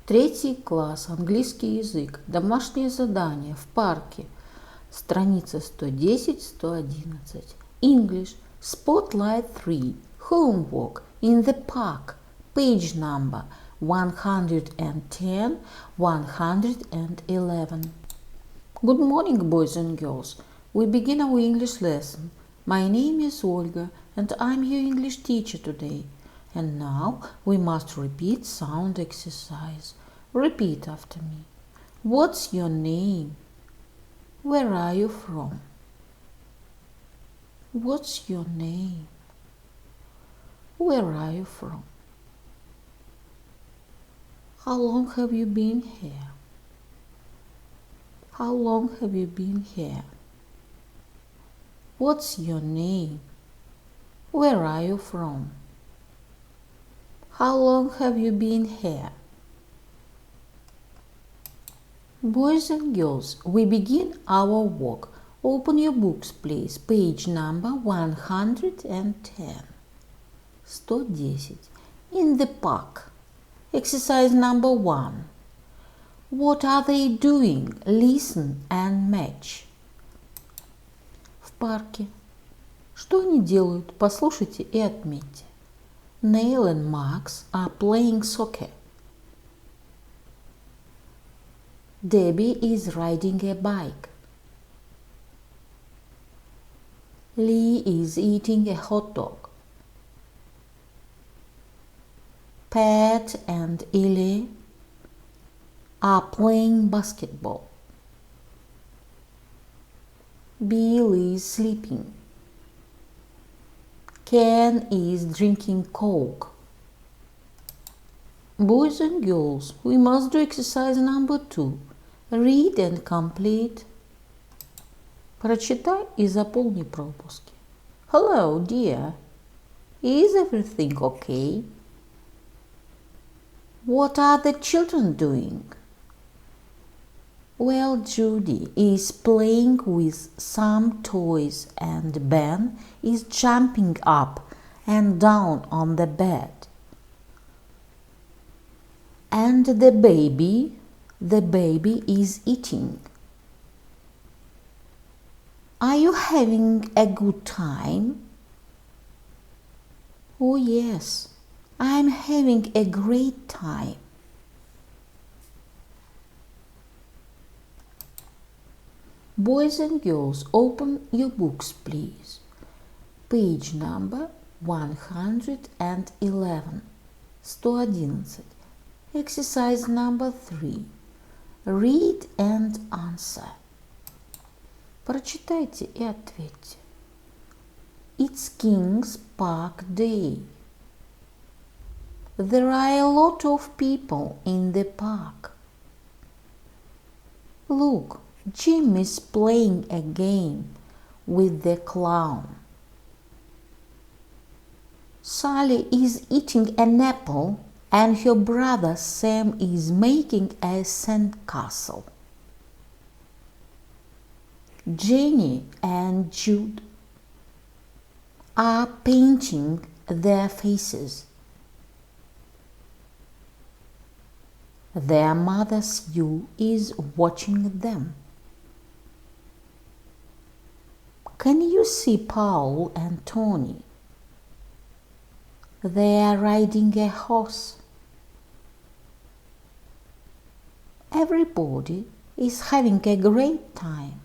Третий класс, английский язык, домашнее задание в парке, страница 110-111. English, Spotlight 3, homework in the park, page number 110, 111. Good morning, boys and girls. We begin our English lesson. My name is Olga and I'm your English teacher today. And now we must repeat sound exercise. Repeat after me. What's your name? Where are you from? What's your name? Where are you from? How long have you been here? How long have you been here? What's your name? Where are you from? How long have you been here? Boys and girls, we begin our work. Open your books, please. Page number 110. 110. In the park. Exercise number 1. What are they doing? Listen and match. В парке. Что они делают? Послушайте и отметьте. Neil and Max are playing soccer. Debbie is riding a bike. Lee is eating a hot dog. Pat and Ellie are playing basketball. Bill is sleeping. Ken is drinking Coke. Boys and girls, we must do exercise number 2. Read and complete. Прочитай и заполни пропуски. Hello, dear. Is everything okay? What are the children doing? Well, Judy is playing with some toys and Ben is jumping up and down on the bed. And the baby is eating. Are you having a good time? Oh yes, I'm having a great time. Boys and girls, open your books, please. Page number 111. 111. Exercise number 3. Read and answer. Прочитайте и ответьте. It's King's Park Day. There are a lot of people in the park. Look, Jim is playing a game with the clown. Sally is eating an apple and her brother Sam is making a sandcastle. Jenny and Jude are painting their faces. Their mother Sue is watching them. Can you see Paul and Tony? They are riding a horse. Everybody is having a great time.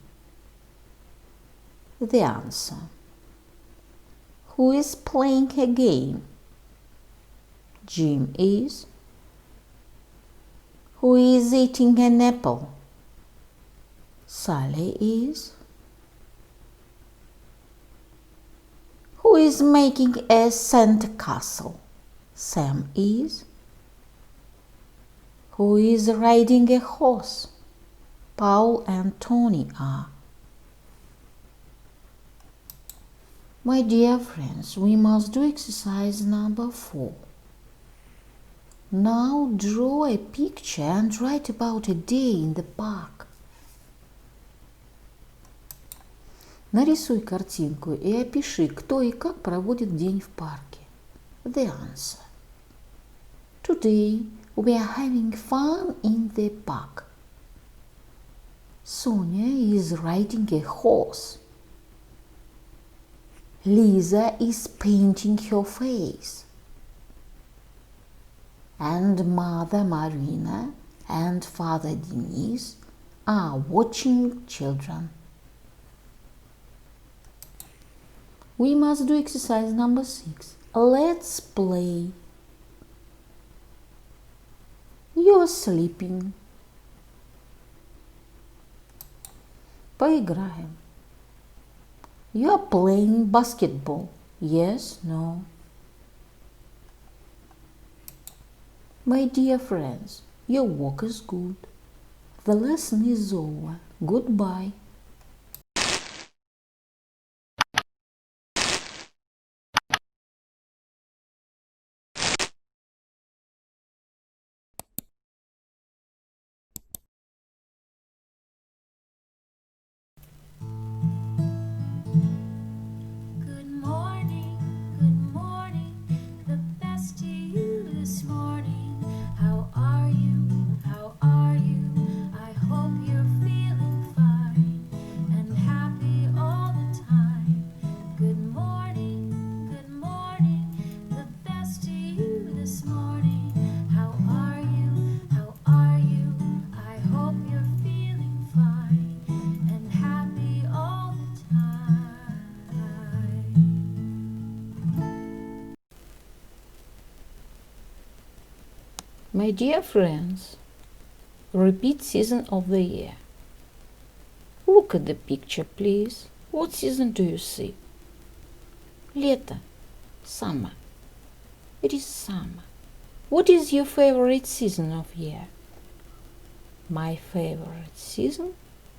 The answer. Who is playing a game? Jim is. Who is eating an apple? Sally is. Who is making a sandcastle? Sam is. Who is riding a horse? Paul and Tony are. My dear friends, we must do exercise number 4. Now draw a picture and write about a day in the park. Нарисуй картинку и опиши, кто и как проводит день в парке. The answer. Today We are having fun in the park. Sonia is riding a horse. Lisa is painting her face. And Mother Marina and Father Denis are watching children. We must do exercise number 6. Let's play. You're sleeping. Поиграем. You are playing basketball. Yes, no. My dear friends, your work is good. The lesson is over. Goodbye. My dear friends, repeat season of the year. Look at the picture, please. What season do you see? Лето. Summer. It is summer. What is your favorite season of year? My favorite season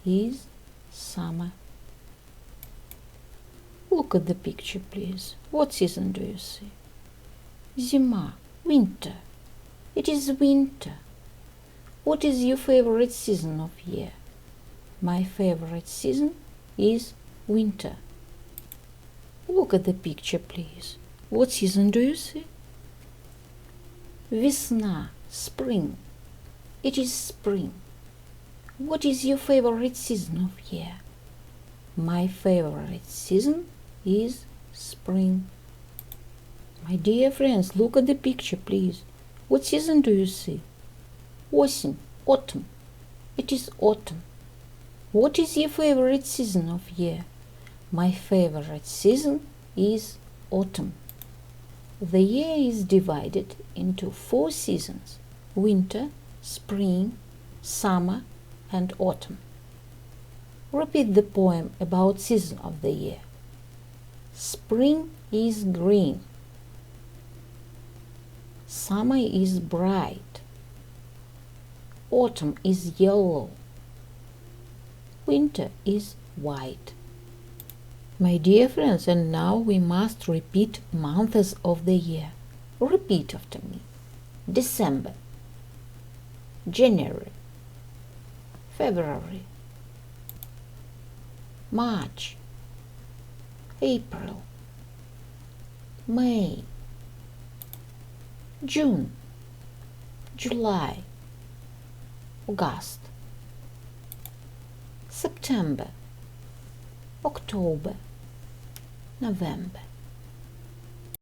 is summer. Look at the picture, please. What season do you see? Зима. Winter. It is winter. What is your favorite season of year? My favorite season is winter. Look at the picture, please. What season do you see? Весна, spring. It is spring. What is your favorite season of year? My favorite season is spring. My dear friends, look at the picture, please. What season do you see? Осень, autumn. It is autumn. What is your favorite season of year? My favorite season is autumn. The year is divided into 4 seasons: winter, spring, summer, and autumn. Repeat the poem about season of the year. Spring is green. Summer is bright. Autumn is yellow. Winter is white. My dear friends, and now we must repeat months of the year. Repeat after me. December, January, February, March, April, May, June, July, August, September, October, November.